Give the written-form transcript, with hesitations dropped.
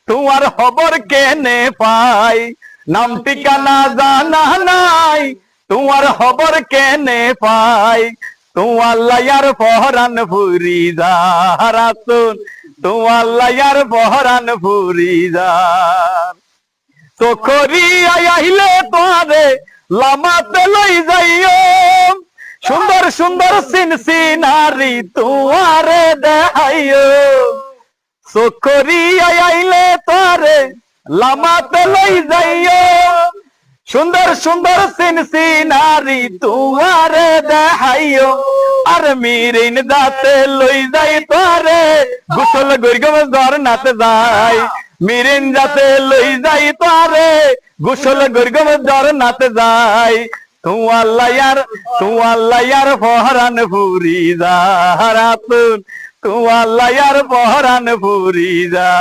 তোমার খবর কেনে পাই, নাম ঠিকানা জানা নাই, তোমার খবর কেনে পাই, তোমার লাইয়ার পহরান ফুরি যা রাসূল, তোমার লাইয়ার পহরান ফুরি যা। চোখরি আইলে তোরে লামাতে লই যাইও, সুন্দর সুন্দর সিনসিনারি তোমারে দেখাইও। চোখরি আইলে তোরে লামাতে লই যাইও, সুন্দর সুন্দর সিনসিনারি তোমারে দেখাইও। আর মিরিন যাতে লই যাই তোরে গোসল গরিগম ঝরনাতে যাই, মিরিন যাতে লই যাই তোরে গোসল গরিগম ঝরনাতে যাই। তোমার লাইয়ার পহরান ফুরি যা রাসূল, তোমার লাইয়ার পহরান ফুরি যা।